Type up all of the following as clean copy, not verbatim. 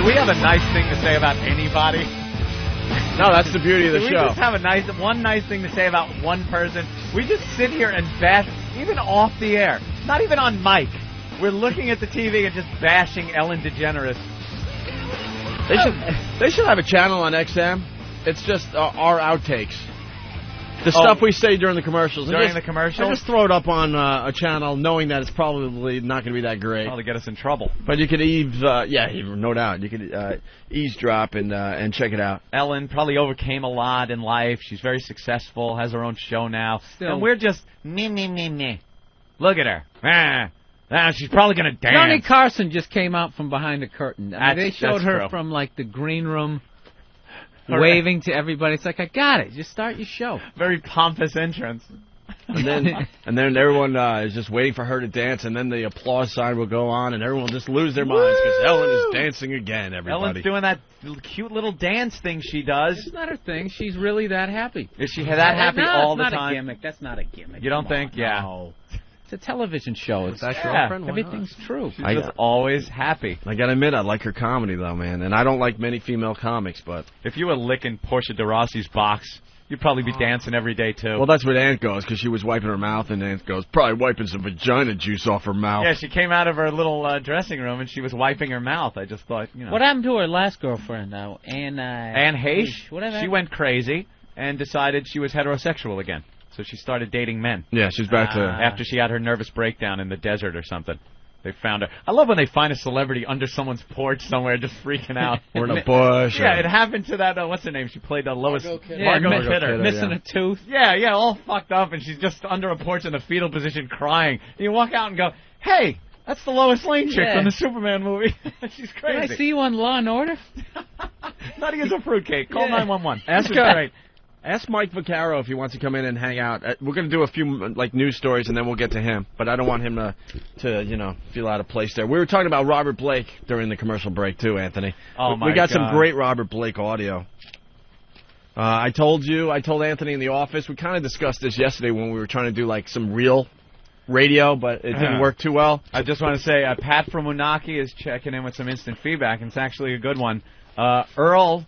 we have a nice thing to say about anybody? No, that's the beauty of the Do show. we just have one nice thing to say about one person? We just sit here and bash, even off the air, not even on mic. We're looking at the TV and just bashing Ellen Degeneres. They should have a channel on XM. It's just our outtakes. The stuff we say during the commercials. During the commercials? I just throw it up on a channel knowing that it's probably not going to be that great. Oh, to get us in trouble. But you could no doubt. You could eavesdrop and check it out. Ellen probably overcame a lot in life. She's very successful, has her own show now. Still. And we're just, me. Look at her. She's probably going to dance. Johnny Carson just came out from behind the curtain. I mean, they showed her true. from, like, the green room, waving to everybody. It's like, I got it. Just start your show. Very pompous entrance. And then everyone is just waiting for her to dance, and then the applause sign will go on, and everyone will just lose their minds because Ellen is dancing again, everybody. Ellen's doing that cute little dance thing she does. It's not her thing. She's really that happy. Is she that happy all the time? That's not a gimmick. That's not a gimmick. You don't think? Yeah. No. It's a television show. It's everything's true. She's just always happy. I gotta admit, I like her comedy, though, man. And I don't like many female comics, but... If you were licking Portia de Rossi's box, you'd probably be dancing every day, too. Well, that's what Aunt goes, because she was wiping her mouth, and Aunt goes, probably wiping some vagina juice off her mouth. Yeah, she came out of her little dressing room, and she was wiping her mouth. I just thought, you know. What happened to her last girlfriend, now? Anne Heche. Whatever. She went crazy and decided she was heterosexual again. So she started dating men. Yeah, she's back to... After she had her nervous breakdown in the desert or something. They found her. I love when they find a celebrity under someone's porch somewhere just freaking out. Or in a bush. Yeah, it happened to that, what's her name? She played Lois... Margot Kidder. Missing a tooth. Yeah, all fucked up, and she's just under a porch in a fetal position crying. You walk out and go, hey, that's the Lois Lane chick from the Superman movie. She's crazy. Did I see you on Law and Order? Nutty as a fruitcake. Call 911. Ask Mike Vaccaro if he wants to come in and hang out. We're going to do a few news stories, and then we'll get to him. But I don't want him to feel out of place there. We were talking about Robert Blake during the commercial break, too, Anthony. Oh, my God. We got some great Robert Blake audio. I told Anthony in the office. We kind of discussed this yesterday when we were trying to do, some real radio, but it didn't work too well. I just want to say, Pat from Unaki is checking in with some instant feedback, and it's actually a good one. Earl...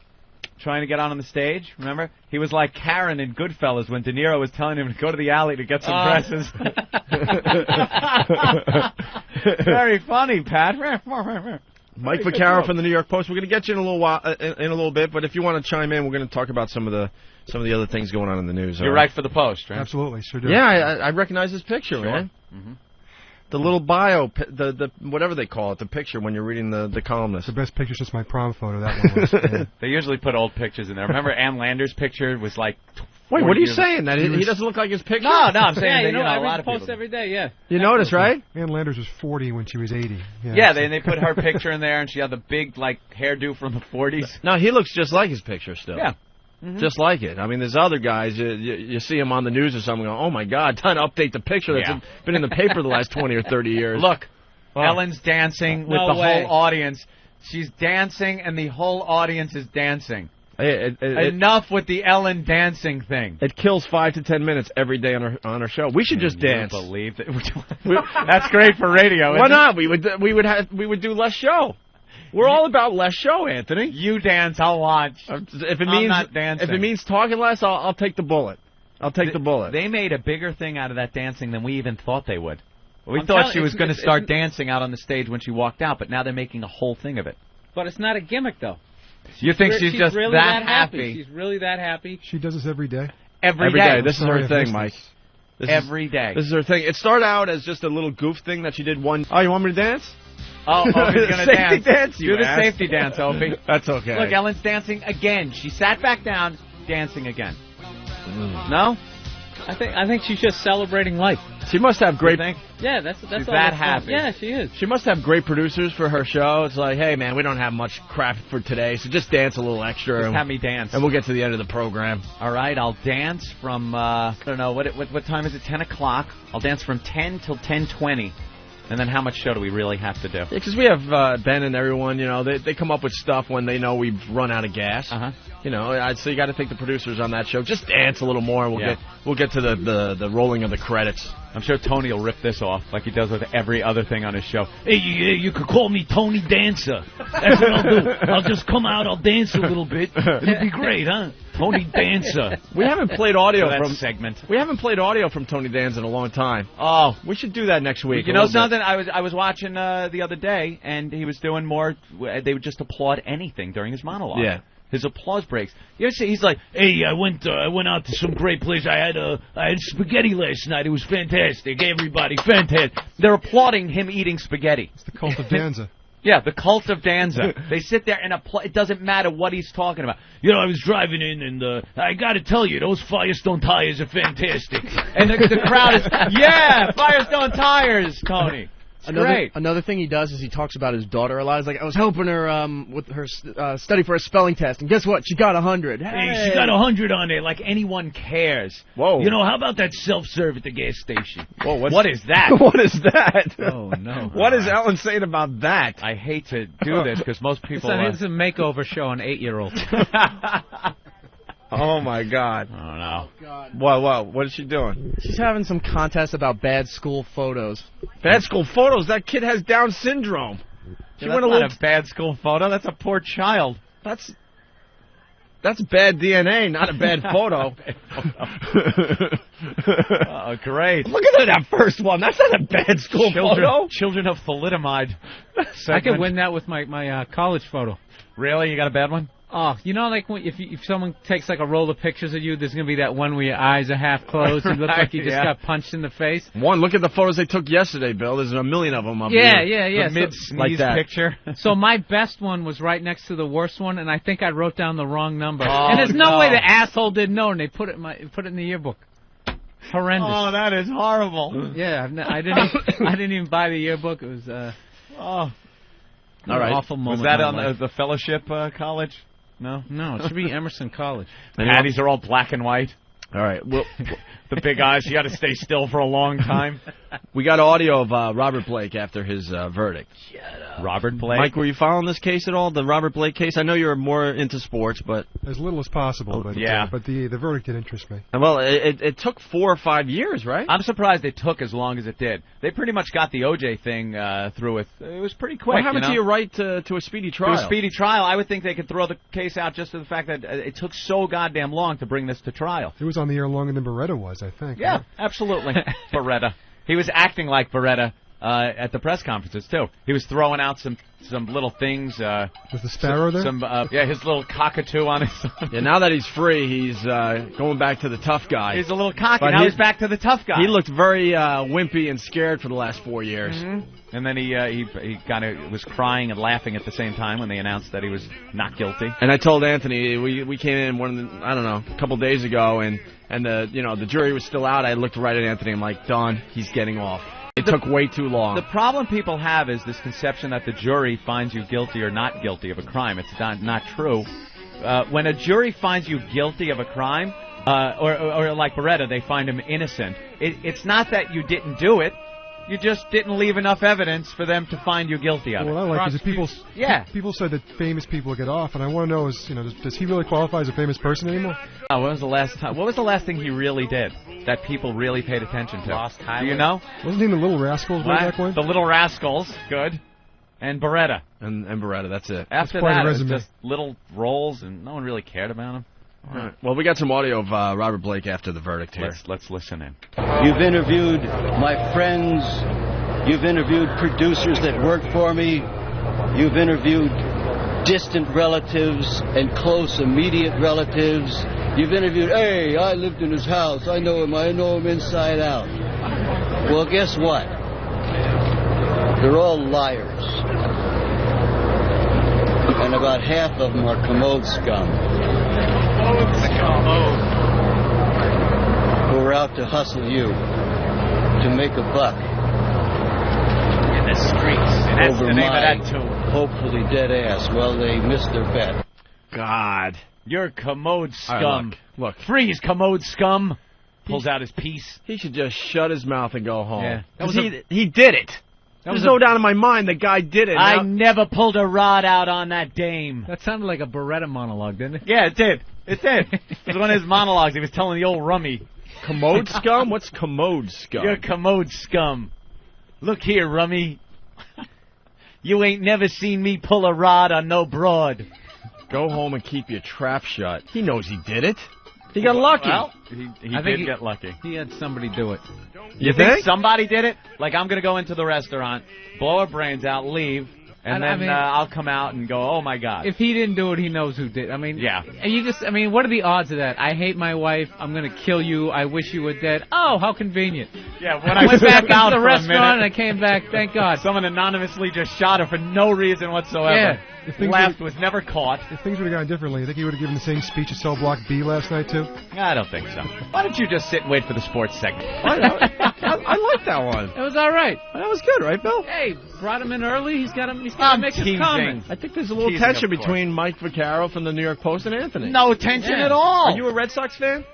trying to get on the stage, remember? He was like Karen in Goodfellas when De Niro was telling him to go to the alley to get some dresses. Very funny, Pat. Mike Vaccaro from the New York Post. We're going to get you in a little while, in a little bit, but if you want to chime in, we're going to talk about some of the other things going on in the news. You're right for the Post, right? Absolutely, sure do. Yeah, I recognize this picture, man. Mm-hmm. The little bio, the whatever they call it, the picture when you're reading the columnist. The best picture since my prom photo, that one was. Yeah. They usually put old pictures in there. Remember Ann Lander's picture was like... Wait, what are you saying? That he doesn't look like his picture? No, I'm saying that, I a lot of post people... every day, yeah. You notice, right? Ann Landers was 40 when she was 80. Yeah, they put her picture in there, and she had the big, hairdo from the 40s. No, he looks just like his picture still. Yeah. Mm-hmm. Just like it. I mean, there's other guys, you see them on the news or something, going, oh, my God, time to update the picture that's been in the paper the last 20 or 30 years. Look, Ellen's dancing with the whole audience. She's dancing, and the whole audience is dancing. Enough with the Ellen dancing thing. It kills 5 to 10 minutes every day on our show. We should just dance. Believe that. That's great for radio. Why not? We would do less show. We're all about less show, Anthony. You dance, I'll watch. If it I'm not dancing. If it means talking less, I'll take the bullet. I'll take the bullet. They made a bigger thing out of that dancing than we even thought they would. We thought she was going to start dancing out on the stage when she walked out, but now they're making a whole thing of it. But it's not a gimmick, though. You think she's just really that happy? She's really that happy. She does this every day? Every day. This is her thing, Mike. Every day. This is her thing. It started out as just a little goof thing that she did one... Oh, you want me to dance? Oh, he's going to dance. Dance. Do the safety dance, Opie. That's okay. Look, Ellen's dancing again. She sat back down, dancing again. No? I think she's just celebrating life. She must have great... Yeah, that's she's all that happy. Yeah, she is. She must have great producers for her show. It's like, hey, man, we don't have much crap for today, so just dance a little extra. Just have me dance. And we'll get to the end of the program. All right, I'll dance from, I don't know, what time is it? 10 o'clock. I'll dance from 10 till 10:20. And then how much show do we really have to do? Yeah, because we have Ben and everyone, they come up with stuff when they know we've run out of gas. Uh-huh. So you got to think the producers on that show. Just dance a little more, and we'll get to the rolling of the credits. I'm sure Tony will rip this off like he does with every other thing on his show. Hey, you could call me Tony Danza. That's what I'll do. I'll just come out, I'll dance a little bit. It'll be great, huh? Tony Danza. We haven't played audio that from segment. We haven't played audio from Tony Danza in a long time. Oh, we should do that next week. You know something? I was watching the other day, and he was doing more. They would just applaud anything during his monologue. Yeah. His applause breaks. You ever see? He's like, "Hey, I went out to some great place. I had spaghetti last night. It was fantastic. Everybody, fantastic." They're applauding him eating spaghetti. It's the cult of Danza. Yeah, the cult of Danza. They sit there and it doesn't matter what he's talking about. You know, I was driving in, and I got to tell you, those Firestone tires are fantastic. And the crowd is, yeah, Firestone tires, Tony. Great. Another thing he does is he talks about his daughter a lot. He's like, I was helping her with her study for a spelling test, and guess what? She got 100. Hey, she got 100 on there, like anyone cares. Whoa. You know, how about that self-serve at the gas station? Whoa, what is that? What is that? Oh, no. What is Ellen saying about that? I hate to do this because most people... It's a makeover show on 8-year-olds. Oh, my God. I don't know. Oh, God. What is she doing? She's having some contest about bad school photos. Bad school photos? That kid has Down syndrome. That's not a bad school photo. That's a poor child. That's bad DNA, not a bad photo. Oh, great. Look at that first one. That's not a bad school photo. Children of thalidomide. I could win that with my college photo. Really? You got a bad one? Oh, you know, like if someone takes like a roll of pictures of you, there's gonna be that one where your eyes are half closed and you look like you just got punched in the face. Look at the photos they took yesterday, Bill. There's a million of them up here. The mid-sneeze picture. So my best one was right next to the worst one, and I think I wrote down the wrong number. Oh, and there's no way the asshole didn't know, and they put it in the yearbook. Horrendous. Oh, that is horrible. Yeah, I didn't even buy the yearbook. It was all right. Awful moment. Was that on the fellowship college? No, it should be Emerson College. The patties are all black and white. All right. Well, the big eyes. You got to stay still for a long time. We got audio of Robert Blake after his verdict. Shut up. Robert Blake. Mike, were you following this case at all? The Robert Blake case? I know you're more into sports, but as little as possible. But but the verdict did interest me. Well, it took 4 or 5 years, right? I'm surprised it took as long as it did. They pretty much got the OJ thing through with. It was pretty quick. What happened to your right to a speedy trial? To a speedy trial, I would think they could throw the case out just to the fact that it took so goddamn long to bring this to trial. It was on the air longer than Baretta was, I think. Yeah, right? Absolutely. Baretta. He was acting like Baretta at the press conferences, too. He was throwing out some little things. Was the sparrow there? His little cockatoo on his... Yeah, now that he's free, he's going back to the tough guy. He's a little cocky. Now he's back to the tough guy. He looked very wimpy and scared for the last 4 years. Mm-hmm. And then he kind of was crying and laughing at the same time when they announced that he was not guilty. And I told Anthony, we came in a couple days ago, and the jury was still out. I looked right at Anthony. I'm like, done. He's getting off. It took way too long. The problem people have is this conception that the jury finds you guilty or not guilty of a crime. It's not true. When a jury finds you guilty of a crime, or like Baretta, they find him innocent, it's not that you didn't do it. You just didn't leave enough evidence for them to find you guilty of it. What I like is that people said that famous people get off, and I want to know is, does he really qualify as a famous person anymore? What was the last thing he really did that people really paid attention to? Lost Highway. Do you know? Wasn't he in the Little Rascals way back when? The Little Rascals, good. And Baretta. And Baretta, that's it. After that, it was just little roles, and no one really cared about him. All right. Well, we got some audio of Robert Blake after the verdict here. Let's listen in. You've interviewed my friends. You've interviewed producers that work for me. You've interviewed distant relatives and close, immediate relatives. You've interviewed, hey, I lived in his house. I know him inside out. Well, guess what? They're all liars. And about half of them are Commode Scum. Who are out to hustle you, to make a buck. In the streets. And that's over the name my of that tune. hopefully dead ass. Well, they missed their bet. God. You're Commode Scum. Right, look. Freeze, Commode Scum. Pulls out his piece. He should just shut his mouth and go home. Yeah. He did it. There's no doubt in my mind the guy did it. I never pulled a rod out on that dame. That sounded like a Baretta monologue, didn't it? Yeah, it did. It was one of his monologues. He was telling the old rummy Commode Scum? What's Commode Scum? You're Commode Scum. Look here, Rummy. You ain't never seen me pull a rod on no broad. Go home and keep your trap shut. He knows he did it. He got lucky. Well, he did get lucky. He had somebody do it. You think somebody did it? Like, I'm going to go into the restaurant, blow our brains out, leave, and then I'll come out and go, oh, my God. If he didn't do it, he knows who did. I mean, yeah. What are the odds of that? I hate my wife. I'm going to kill you. I wish you were dead. Oh, how convenient. Yeah, when I went back into out the for restaurant and I came back, thank God. Someone anonymously just shot her for no reason whatsoever. Yeah. Left, was never caught. If things would have gone differently, I think he would have given the same speech at Cell Block B last night, too. I don't think so. Why don't you just sit and wait for the sports segment? I like that one. It was all right. That was good, right, Bill? Hey, brought him in early. He's got to make his teasing. comments. I think there's a little tension between Mike Vaccaro from the New York Post and Anthony. No tension at all. Are you a Red Sox fan?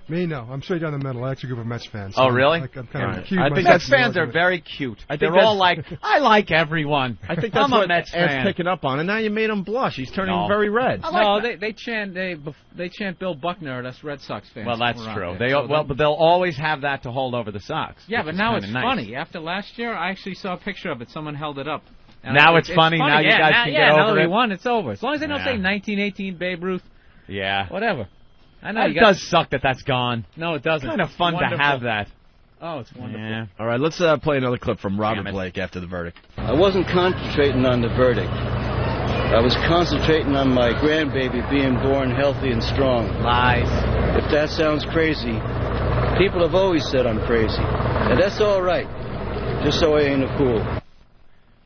Me, no. I'm straight down the middle. I actually grew up a Mets fan. Oh, really? I'm kind of cute. I think Mets fans are very cute. They're all like, I like everyone. I think that's I'm what a Mets fan. Ant's picking up on, and now you made him blush. He's turning very red. No, they chant Bill Buckner at us Red Sox fans. Well, that's true. But they'll always have that to hold over the Sox. Yeah, but now it's funny. After last year, I actually saw a picture of it. Someone held it up. And now it's funny. Now you guys can get over now that it. we won, it's over. As long as they don't say 1918 Babe Ruth. Yeah. Whatever. I know it does suck that that's gone. No, it doesn't. It's kind of fun to have that. Oh, it's wonderful. Yeah. All right, let's play another clip from Robert Blake after the verdict. I wasn't concentrating on the verdict. I was concentrating on my grandbaby being born healthy and strong. Lies. If that sounds crazy, people have always said I'm crazy. And that's all right, just so I ain't a fool.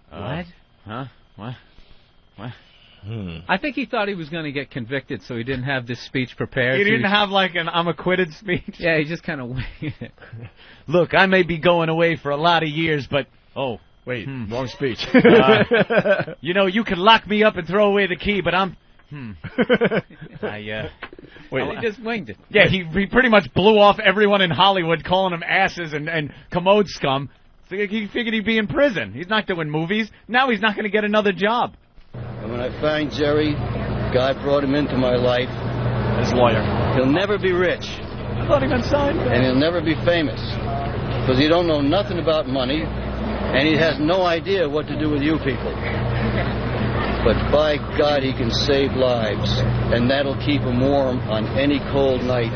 What? Huh? What? I think he thought he was going to get convicted, so he didn't have this speech prepared. He didn't have like an I'm acquitted speech? Yeah, he just kind of winged it. Look, I may be going away for a lot of years, but... Oh, wait, wrong speech. You know, you can lock me up and throw away the key, but I'm... Wait, he just winged it. Yeah, he pretty much blew off everyone in Hollywood, calling them asses and Commode Scum. So he figured he'd be in prison. He's not doing movies. Now he's not going to get another job. And when I find Jerry, God brought him into my life. His lawyer. He'll never be rich. I thought he meant Seinfeld. And he'll never be famous. Because he don't know nothing about money, and he has no idea what to do with you people. But by God, he can save lives, and that'll keep him warm on any cold night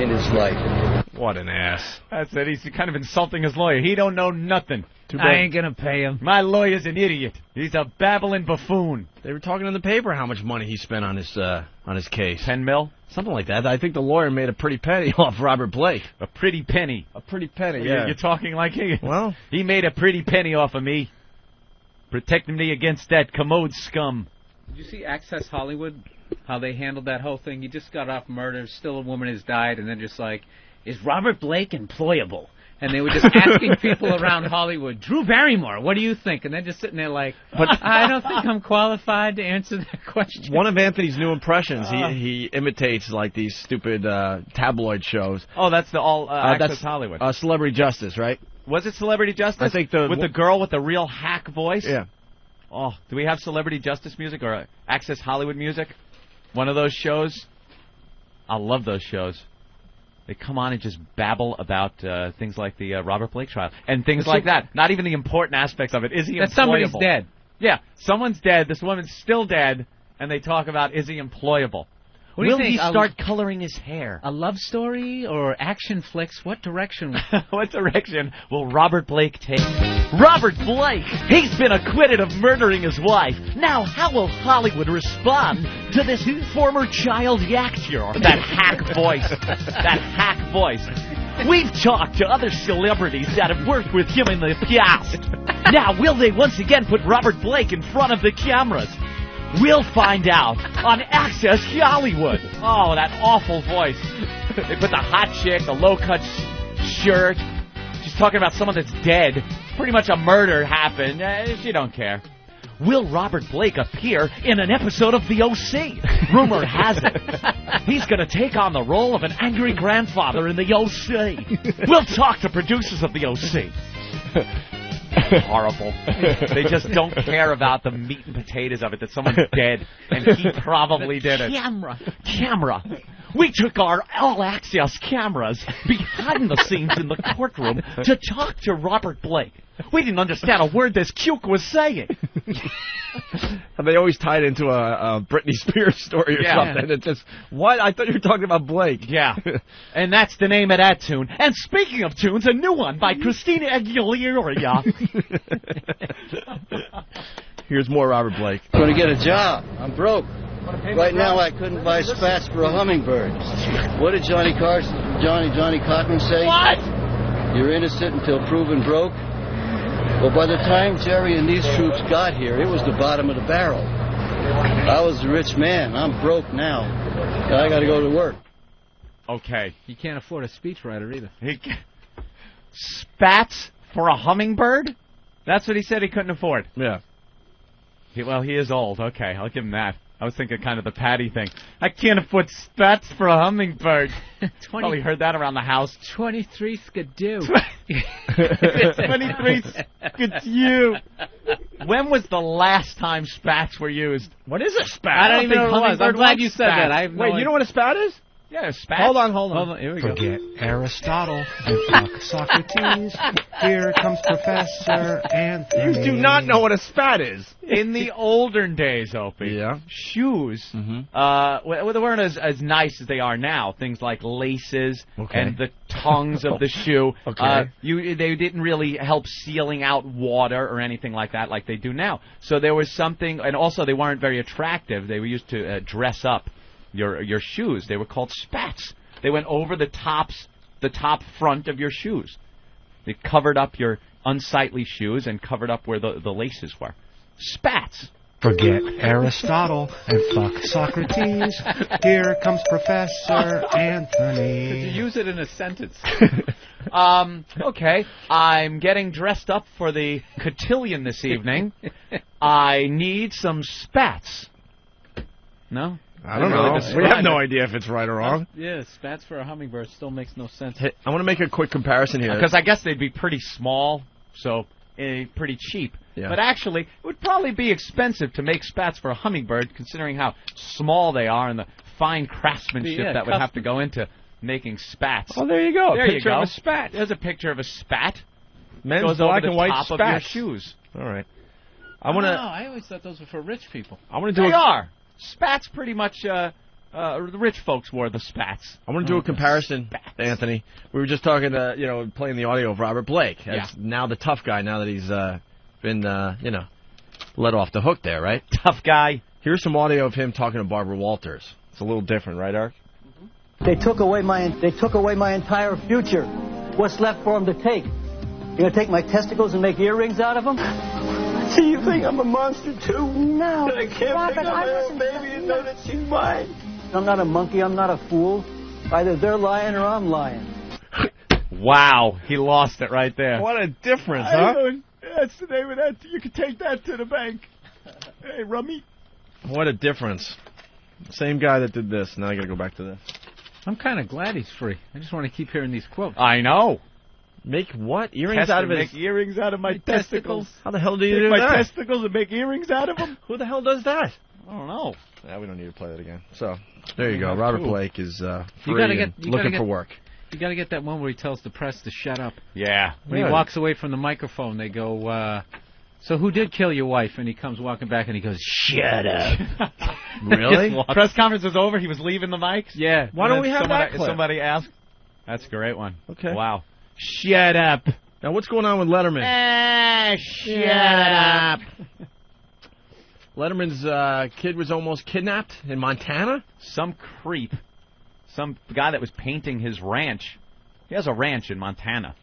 in his life. What an ass. That's it. He's kind of insulting his lawyer. He don't know nothing. I ain't going to pay him. My lawyer's an idiot. He's a babbling buffoon. They were talking in the paper how much money he spent on his case. 10 mil? Something like that. I think the lawyer made a pretty penny off Robert Blake. A pretty penny. A pretty penny, yeah. You're talking like he... Well... He made a pretty penny off of me. Protecting me against that Commode Scum. Did you see Access Hollywood? How they handled that whole thing? You just got off murder, still a woman has died, and then just like, is Robert Blake employable? And they were just asking people around Hollywood, Drew Barrymore, what do you think? And they're just sitting there like, but I don't think I'm qualified to answer that question. One of Anthony's new impressions, he imitates like these stupid tabloid shows. Oh, that's the Access Hollywood. Celebrity Justice, right? Was it Celebrity Justice? I think with the girl with the real hack voice? Yeah. Oh, do we have Celebrity Justice music or Access Hollywood music? One of those shows? I love those shows. They come on and just babble about things like the Robert Blake trial and things like that. Not even the important aspects of it. Is he employable? That somebody's dead. Yeah, someone's dead. This woman's still dead, and they talk about, is he employable? Will he start coloring his hair? A love story or action flicks? What direction? What direction will Robert Blake take? Robert Blake! He's been acquitted of murdering his wife. Now, how will Hollywood respond to this former child actor? That hack voice. That hack voice. We've talked to other celebrities that have worked with him in the past. Now, will they once again put Robert Blake in front of the cameras? We'll find out on Access Hollywood. Oh, that awful voice. They put the hot chick, the low-cut shirt. She's talking about someone that's dead. Pretty much a murder happened. She don't care. Will Robert Blake appear in an episode of The O.C.? Rumor has it he's going to take on the role of an angry grandfather in The O.C. We'll talk to producers of The O.C. Horrible. They just don't care about the meat and potatoes of it, that someone's dead, and he probably did it. Camera. We took our all-access cameras behind the scenes in the courtroom to talk to Robert Blake. We didn't understand a word this cuke was saying. And they always tie it into a Britney Spears story or something. It's just, what? I thought you were talking about Blake. Yeah. And that's the name of that tune. And speaking of tunes, a new one by Christina Aguilera. Here's more Robert Blake. I'm going to get a job. I'm broke. Right now I couldn't buy spats for a hummingbird. What did Johnny Cochran say? What? You're innocent until proven broke. Well, by the time Jerry and these troops got here, it was the bottom of the barrel. I was a rich man. I'm broke now. I got to go to work. Okay. You can't afford a speechwriter either. Spats for a hummingbird? That's what he said he couldn't afford. Yeah. Well, he is old. Okay, I'll give him that. I was thinking kind of the Patty thing. I can't afford spats for a hummingbird. Probably heard that around the house. 23 skidoo. 23 skidoo. When was the last time spats were used? What is a spat? I don't even know what it was. I'm glad you said that. Wait, you know what a spat is? Yeah, spats. Hold on. Here we Forget Aristotle and fuck Socrates. Here comes Professor Anthony. You do not know what a spat is. In the olden days, Opie, shoes they weren't as nice as they are now. Things like laces and the tongues of the shoe. They didn't really help sealing out water or anything like that like they do now. So there was something, and also they weren't very attractive. They were used to dress up your shoes. They were called spats. They went over the top front of your shoes. They covered up your unsightly shoes and covered up where the laces were. Spats. Forget Aristotle and fuck Socrates. Here comes Professor Anthony. Could you use it in a sentence? Okay. I'm getting dressed up for the cotillion this evening. I need some spats. No? I don't know. We have no idea if it's right or wrong. Yeah, spats for a hummingbird still makes no sense. Hey, I want to make a quick comparison here. Because I guess they'd be pretty small, so pretty cheap. Yeah. But actually, it would probably be expensive to make spats for a hummingbird, considering how small they are and the fine craftsmanship that would have to go into making spats. Oh, there you go. There Picture you go. of a spat. There's a picture of a spat. Men's goes black over and the white top spats. of your shoes. All right. I always thought those were for rich people. I want to do. They are. Spats pretty much. The rich folks wore the spats. I want to do a comparison, Anthony. We were just talking to, playing the audio of Robert Blake as now the tough guy. Now that he's been, let off the hook there, right? Tough guy. Here's some audio of him talking to Barbara Walters. It's a little different, right, Ark? They took away my entire future. What's left for them to take? You gonna take my testicles and make earrings out of them? So you think I'm a monster too? No. I can't pick up my own baby and know that she's mine. I'm not a monkey. I'm not a fool. Either they're lying or I'm lying. Wow, he lost it right there. What a difference, huh? That's the name of that. You can take that to the bank. Hey, Rummy. What a difference. Same guy that did this. Now I got to go back to this. I'm kind of glad he's free. I just want to keep hearing these quotes. I know. Make what? Earrings out of his... Make earrings out of my testicles. How the hell do you do my that? My testicles and make earrings out of them? Who the hell does that? I don't know. Yeah, we don't need to play that again. So, there you go. Robert Blake is free looking for work. You got to get that one where he tells the press to shut up. Yeah. When he walks away from the microphone, they go, so who did kill your wife? And he comes walking back and he goes, shut up. Really? Press conference was over. He was leaving the mics? Yeah. Why don't we have that clip? Somebody asked. That's a great one. Okay. Wow. Shut up. Now, what's going on with Letterman? Shut up. Letterman's kid was almost kidnapped in Montana? Some creep. Some guy that was painting his ranch. He has a ranch in Montana,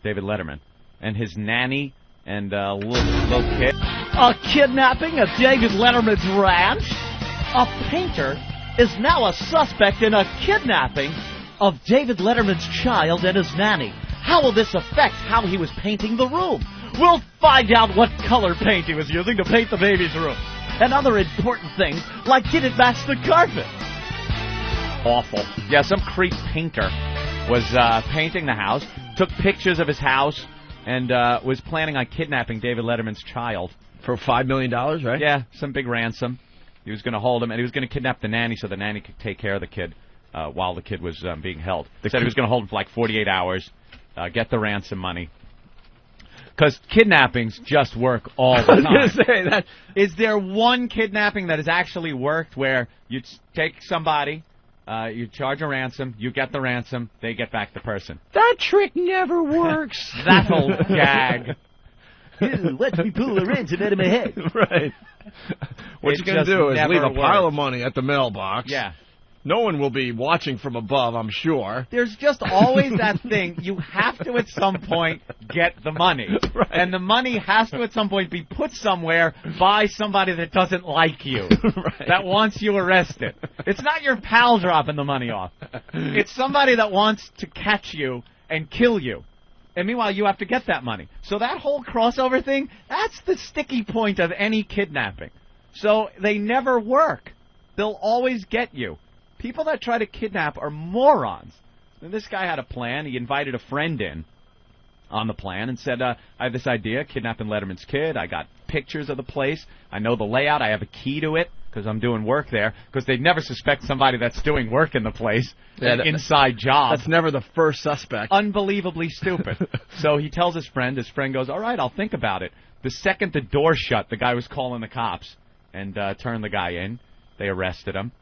David Letterman. And his nanny and little kid. A kidnapping of David Letterman's ranch? A painter is now a suspect in a kidnapping of David Letterman's child and his nanny. How will this affect how he was painting the room? We'll find out what color paint he was using to paint the baby's room. And other important things, like did it match the carpet? Awful. Yeah, some creep painter was painting the house, took pictures of his house, and was planning on kidnapping David Letterman's child. For $5 million, right? Yeah, some big ransom. He was going to hold him, and he was going to kidnap the nanny so the nanny could take care of the kid. while the kid was being held. They said he was going to hold him for like 48 hours, get the ransom money. Because kidnappings just work all the time. I was going to say that. Is there one kidnapping that has actually worked where you take somebody, you charge a ransom, you get the ransom, they get back the person? That trick never works. That whole gag. Watch me pull a ransom out of my head. Right. What you're going to do is leave a pile of money at the mailbox. Yeah. No one will be watching from above, I'm sure. There's just always that thing. You have to, at some point, get the money. Right. And the money has to, at some point, be put somewhere by somebody that doesn't like you, Right. that wants you arrested. It's not your pal dropping the money off. It's somebody that wants to catch you and kill you. And meanwhile, you have to get that money. So that whole crossover thing, that's the sticky point of any kidnapping. So they never work. They'll always get you. People that try to kidnap are morons. And this guy had a plan. He invited a friend in on the plan and said, I have this idea, kidnapping Letterman's kid. I got pictures of the place. I know the layout. I have a key to it because I'm doing work there. Because they'd never suspect somebody that's doing work in the place. Yeah, an inside job. That's never the first suspect. Unbelievably stupid. So he tells his friend. His friend goes, all right, I'll think about it. The second the door shut, the guy was calling the cops and turned the guy in. They arrested him.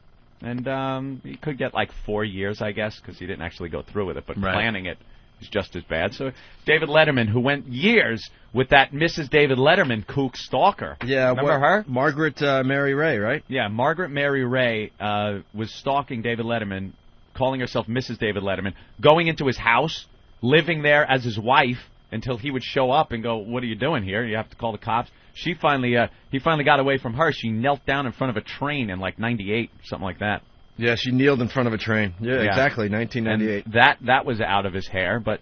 And he could get like 4 years, I guess, because he didn't actually go through with it. But planning it is just as bad. So David Letterman, who went years with that Mrs. David Letterman kook stalker. Yeah, remember her? Margaret Mary Ray, right? Yeah, Margaret Mary Ray was stalking David Letterman, calling herself Mrs. David Letterman, going into his house, living there as his wife until he would show up and go, "What are you doing here? You have to call the cops." He finally got away from her. She knelt down in front of a train in like '98, something like that. Yeah, she kneeled in front of a train. Yeah, exactly, 1998. And that was out of his hair, but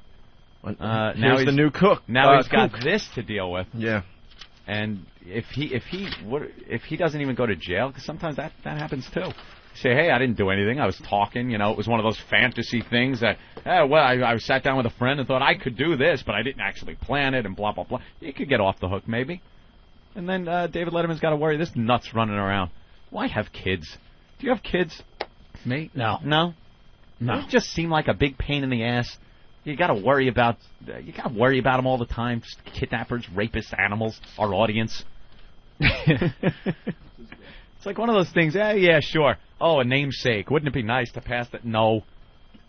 now he's the new cook. Now he's got this to deal with. Yeah. And if he doesn't even go to jail, because sometimes that happens too. Say, hey, I didn't do anything. I was talking. It was one of those fantasy things that, I sat down with a friend and thought I could do this, but I didn't actually plan it and blah, blah, blah. You could get off the hook, maybe. And then David Letterman's got to worry. This nut's running around. Why have kids? Do you have kids? Me? No. No? No. You just seem like a big pain in the ass. You got to worry about them all the time. Just kidnappers, rapists, animals, our audience. It's like one of those things, yeah, sure. Oh, a namesake. Wouldn't it be nice to pass that? No.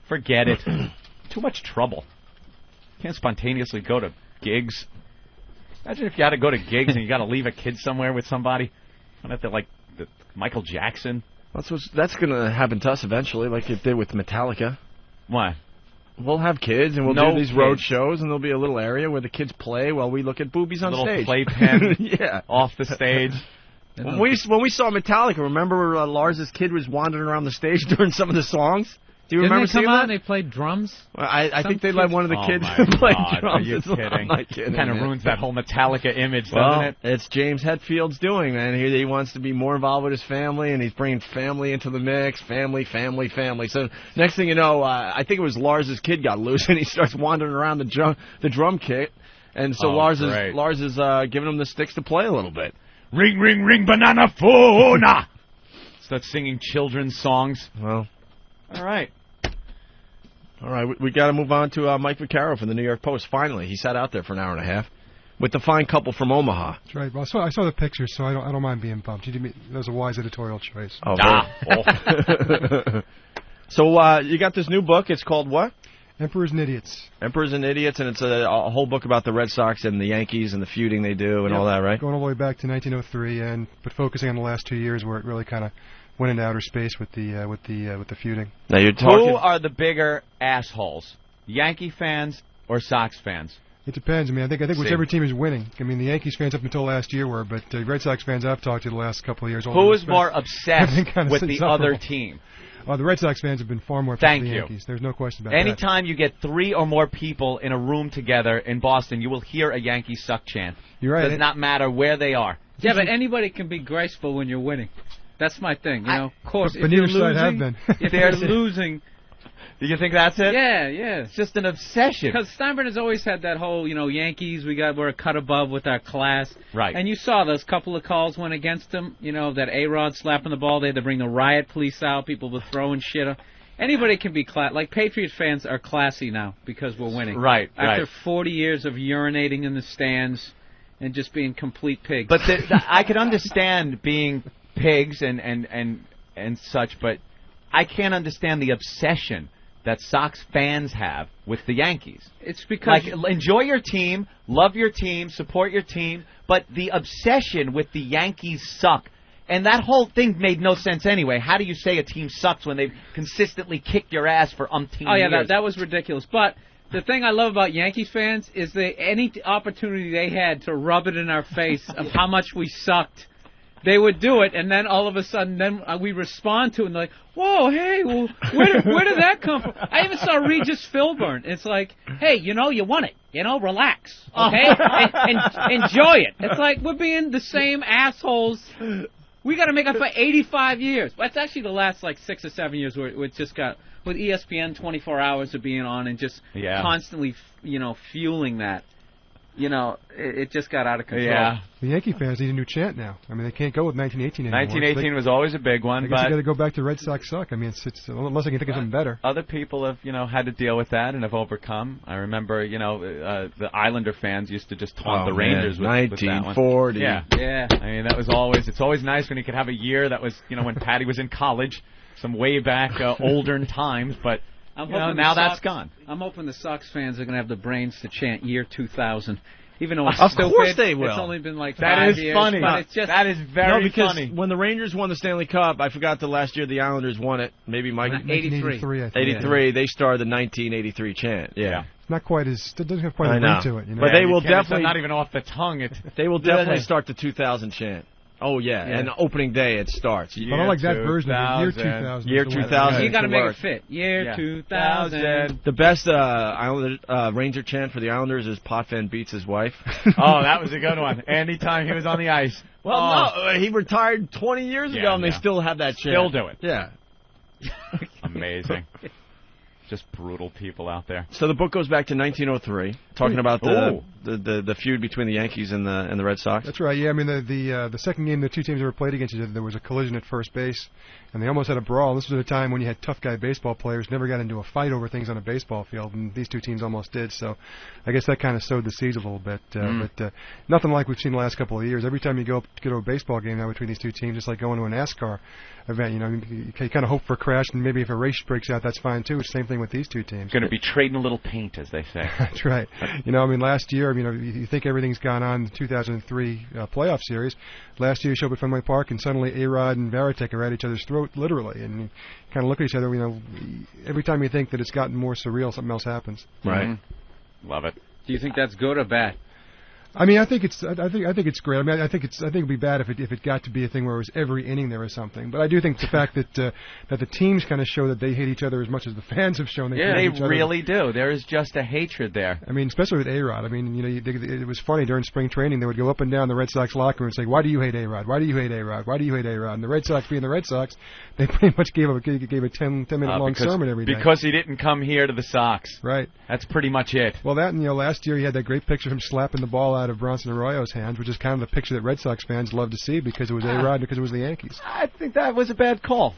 Forget it. Too much trouble. Can't spontaneously go to gigs. Imagine if you had to go to gigs and you got to leave a kid somewhere with somebody. Don't have to, like, Michael Jackson. That's going to happen to us eventually, like it did with Metallica. What? We'll have kids, and we'll do these road shows, and there'll be a little area where the kids play while we look at boobies on stage. A little playpen yeah. off the stage. When we saw Metallica, remember Lars's kid was wandering around the stage during some of the songs? Do you remember seeing that? And they played drums? I think they let one of the kids play drums. Are you kidding? I'm not kidding. Kind of ruins that whole Metallica image, doesn't it? It's James Hetfield's doing, man. He wants to be more involved with his family, and he's bringing family into the mix. Family. So next thing you know, I think it was Lars's kid got loose, and he starts wandering around the drum kit. And so Lars is giving him the sticks to play a little bit. Ring, ring, ring, banana phone. Start singing children's songs. Well, all right. We got to move on to Mike Vaccaro from the New York Post. Finally, he sat out there for an hour and a half with the fine couple from Omaha. That's right. Well, I saw the pictures, so I don't mind being bumped. That was a wise editorial choice. Oh. So you got this new book. It's called what? Emperors and Idiots. Emperors and Idiots, and it's a whole book about the Red Sox and the Yankees and the feuding they do and all that, right? Going all the way back to 1903, but focusing on the last 2 years where it really kind of went into outer space with the feuding. Now you're talking. Who are the bigger assholes, Yankee fans or Sox fans? It depends. I mean, I think whichever team is winning. I mean, the Yankees fans up until last year were, but Red Sox fans I've talked to the last couple of years. Who is more obsessed with the other team? The Red Sox fans have been far more obsessed with the Yankees. There's no question about that. Anytime you get 3 or more people in a room together in Boston, you will hear a Yankee suck chant. You're right. It does not matter where they are. Yeah, but anybody can be graceful when you're winning. That's my thing, Of course, but neither side have been. If they're losing... Do you think that's it? Yeah. It's just an obsession. Because Steinbrenner's always had that whole, Yankees, we're a cut above with our class. Right. And you saw those couple of calls went against him, that A-Rod slapping the ball. They had to bring the riot police out. People were throwing shit. Anybody can be like Patriot fans are classy now because we're winning. Right. After 40 years of urinating in the stands and just being complete pigs. But I could understand being pigs and such, but I can't understand the obsession that Sox fans have with the Yankees. It's because enjoy your team, love your team, support your team, but the obsession with the Yankees suck. And that whole thing made no sense anyway. How do you say a team sucks when they've consistently kicked your ass for umpteen years? Oh, yeah, that was ridiculous. But the thing I love about Yankees fans is any opportunity they had to rub it in our face of how much we sucked, they would do it, and then all of a sudden, we respond to it, and they're like, whoa, hey, well, where did that come from? I even saw Regis Philbin. It's like, hey, you won it. Relax, okay? and enjoy it. It's like we're being the same assholes. We got to make up for 85 years. That's actually the last, 6 or 7 years where it just got, with ESPN 24 hours of being on and just constantly, fueling that. It just got out of control. Yeah. The Yankee fans need a new chant now. I mean, they can't go with 1918 anymore. 1918 was always a big one, I guess but you got to go back to Red Sox suck. I mean, it's unless I can think of something better. Other people have, had to deal with that and have overcome. I remember, the Islander fans used to just taunt the Rangers with 1940. That one. Yeah. I mean, it's always nice when you could have a year that was, when Patty was in college, some way back older times, but now that's gone. I'm hoping the Sox fans are going to have the brains to chant year 2000. Even though it's of stupid, course they will. It's only been 5 years. That is funny. But it's just, that is very because funny. When the Rangers won the Stanley Cup, I forgot the last year the Islanders won it. Maybe Mike. 83. I think. 83. They started the 1983 chant. Yeah. It's not quite as. It doesn't have quite a ring to it. But they will definitely. Not even off the tongue. They will definitely start the 2000 chant. Oh, yeah. And opening day it starts. But I like that version of year 2000. Year 2000. You got to make it fit. Year 2000. The best Ranger chant for the Islanders is Potvin beats his wife. Oh, that was a good one. Anytime he was on the ice. Well, no, he retired 20 years ago, and they still have that chant. Still do it. Yeah. Amazing. Just brutal people out there. So the book goes back to 1903, talking about the feud between the Yankees and the Red Sox. That's right. Yeah, I mean the second game the two teams ever played against each other, there was a collision at first base, and they almost had a brawl. This was at a time when you had tough guy baseball players never got into a fight over things on a baseball field, and these two teams almost did. So I guess that kind of sowed the seeds a little bit. But nothing like we've seen the last couple of years. Every time you go to a baseball game now between these two teams, it's like going to a NASCAR event. You kind of hope for a crash, and maybe if a race breaks out, that's fine too. It's the same thing with these two teams. Going to be trading a little paint, as they say. That's right. Last year, you think everything's gone on in the 2003 playoff series. Last year, you show up at Fenway Park, and suddenly A-Rod and Baretta are at each other's throat, literally. And you kind of look at each other, every time you think that it's gotten more surreal, something else happens. Right. Mm-hmm. Love it. Do you think that's good or bad? I mean, I think it's great. I mean, I think it'd be bad if it got to be a thing where it was every inning there was something. But I do think the fact that the teams kind of show that they hate each other as much as the fans have shown they hate each other. They really do. There is just a hatred there. I mean, especially with A-Rod. I mean, it was funny during spring training. They would go up and down the Red Sox locker room and say, "Why do you hate A-Rod? Why do you hate A-Rod? Why do you hate A-Rod?" And the Red Sox, being the Red Sox, they pretty much gave a 10-minute long sermon every day. Because he didn't come here to the Sox. Right. That's pretty much it. Well, that and last year he had that great picture of him slapping the ball out of Bronson Arroyo's hands, which is kind of the picture that Red Sox fans love to see because it was A-Rod and because it was the Yankees. I think that was a bad call.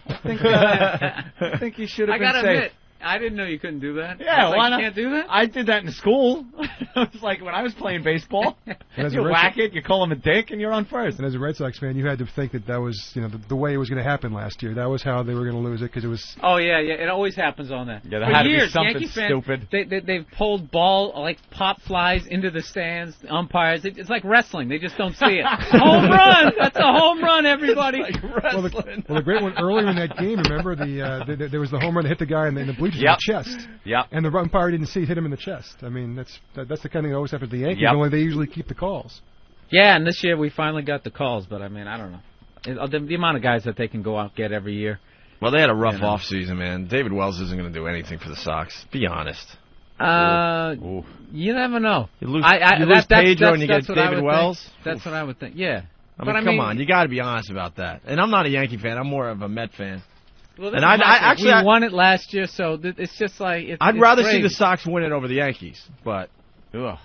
I think you should have been safe. I gotta admit, I didn't know you couldn't do that. Yeah, why not? You can't do that? I did that in school. It was like when I was playing baseball. You whack it, you call him a dick, and you're on first. And as a Red Sox fan, you had to think that was the way it was going to happen last year. That was how they were going to lose it because it was. Oh yeah, it always happens on that. Yeah, there had to be something Yankee stupid. They've pulled pop flies into the stands. The umpires, it's like wrestling. They just don't see it. Home run! That's a home run, everybody. Like wrestling. Well, the great one earlier in that game. Remember there was the home run that hit the guy in the bleachers in the chest. Yeah. And the umpire didn't see it hit him in the chest. I mean, that's the kind of thing that always happens to the Yankees. Only they usually keep the calls. Yeah, and this year we finally got the calls, but I mean, I don't know. The amount of guys that they can go out and get every year. Well, they had a rough off season, man. David Wells isn't going to do anything for the Sox. Be honest. You never know. You lose Pedro and you get David Wells? That's what I would think, yeah. I mean, come on. You got to be honest about that. And I'm not a Yankee fan. I'm more of a Met fan. Well, and we won it last year, so it's just like... I'd rather crazy. see the Sox win it over the Yankees, but... Ugh.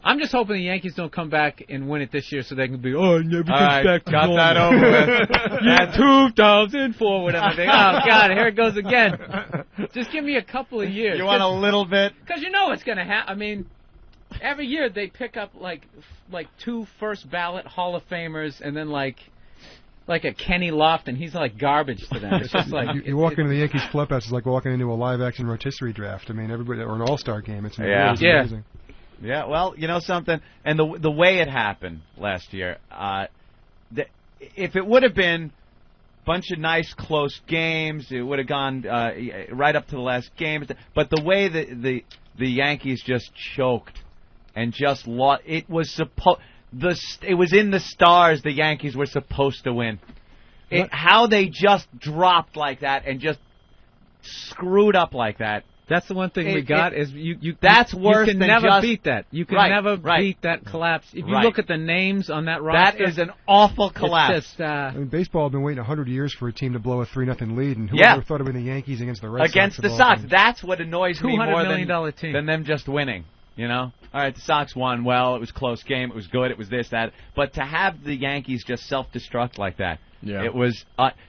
I'm just hoping the Yankees don't come back and win it this year, so they can be everything's back to got normal. that over with. Yeah, 2004, whatever. Oh God, here it goes again. Just give me a couple of years. You want a little bit? Because you know what's going to happen. I mean, every year they pick up like 2 first ballot Hall of Famers, and then like a Kenny Lofton. He's like garbage to them. It's just like you walk into the Yankees clubhouse, it's like walking into a live-action rotisserie draft. I mean, everybody, or an all-star game. It's amazing. Yeah, well, you know something? And the way it happened last year, if it would have been a bunch of nice, close games, it would have gone right up to the last game. But the way the Yankees just choked and just lost, it was it was in the stars the Yankees were supposed to win. How they just dropped like that and just screwed up like that. That's the one thing we got is that's worse you can than never just, beat that. You can right, never right. beat that collapse. If you look at the names on that that roster, is an awful collapse. It's just, I mean, baseball had been waiting 100 years for a team to blow a 3-0 lead, and who ever thought it would be the Yankees against the Red Sox? Against the Sox. That's what annoys me more team. than them just winning. You know? All right, the Sox won. Well, it was a close game. It was good. It was this, that. But to have the Yankees just self-destruct like that, it was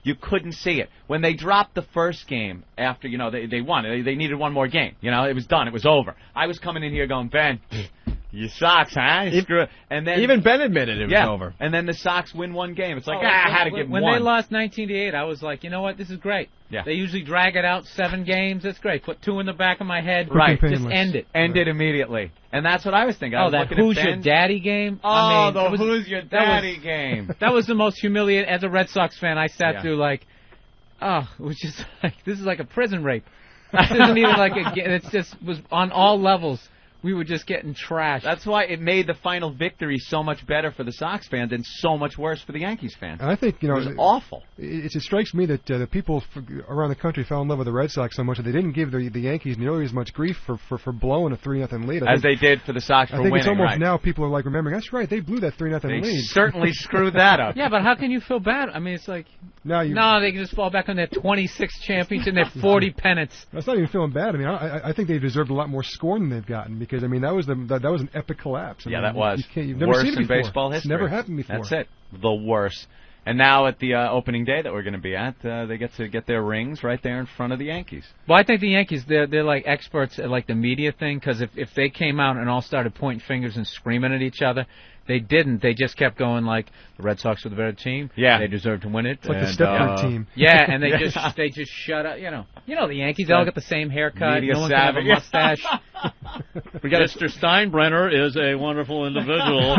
you couldn't see it. When they dropped the first game after, you know, they won. They needed one more game. You know, it was done. It was over. I was coming in here going, Ben, you Sox, huh? And then even Ben admitted it was over. And then the Sox win one game. It's like, I had to give when one. When they lost 19-8, I was like, you know what? This is great. Yeah. They usually drag it out 7 games. That's great. Put 2 in the back of my head. Right. Just end it. End it immediately. And that's what I was thinking. That Who's Your Daddy game? Oh, the Who's Your Daddy game. That was the most humiliating. As a Red Sox fan, I sat through it was just like, this is like a prison rape. This isn't even like a game. It just was on all levels. We were just getting trashed. That's why it made the final victory so much better for the Sox fans and so much worse for the Yankees fans. And I think, you know, it was awful. It strikes me that the people around the country fell in love with the Red Sox so much that they didn't give the Yankees nearly as much grief for blowing a 3-0 lead. As they did for the Sox for winning. I think it's almost right. now people are like remembering, that's right, they blew that 3-0 lead. They certainly screwed that up. Yeah, but how can you feel bad? I mean, it's like, no, they can just fall back on their 26 champions and their 40 pennants. That's not even feeling bad. I mean, I think they deserved a lot more scorn than they've gotten because, I mean, that was an epic collapse. I mean, that was. You've never worst seen it in before. baseball history. It's never happened before. That's it. The worst. And now at the opening day that we're going to be at, they get to get their rings right there in front of the Yankees. Well, I think the Yankees, they're like experts at like the media thing, because if they came out and all started pointing fingers and screaming at each other, they didn't. They just kept going like, the Red Sox were the better team. Yeah. They deserve to win it. It's like the Stepford team. Yeah, and they just shut up. You know the Yankees, they all got the same haircut. Media no one can have a mustache. We got Mr. Steinbrenner is a wonderful individual.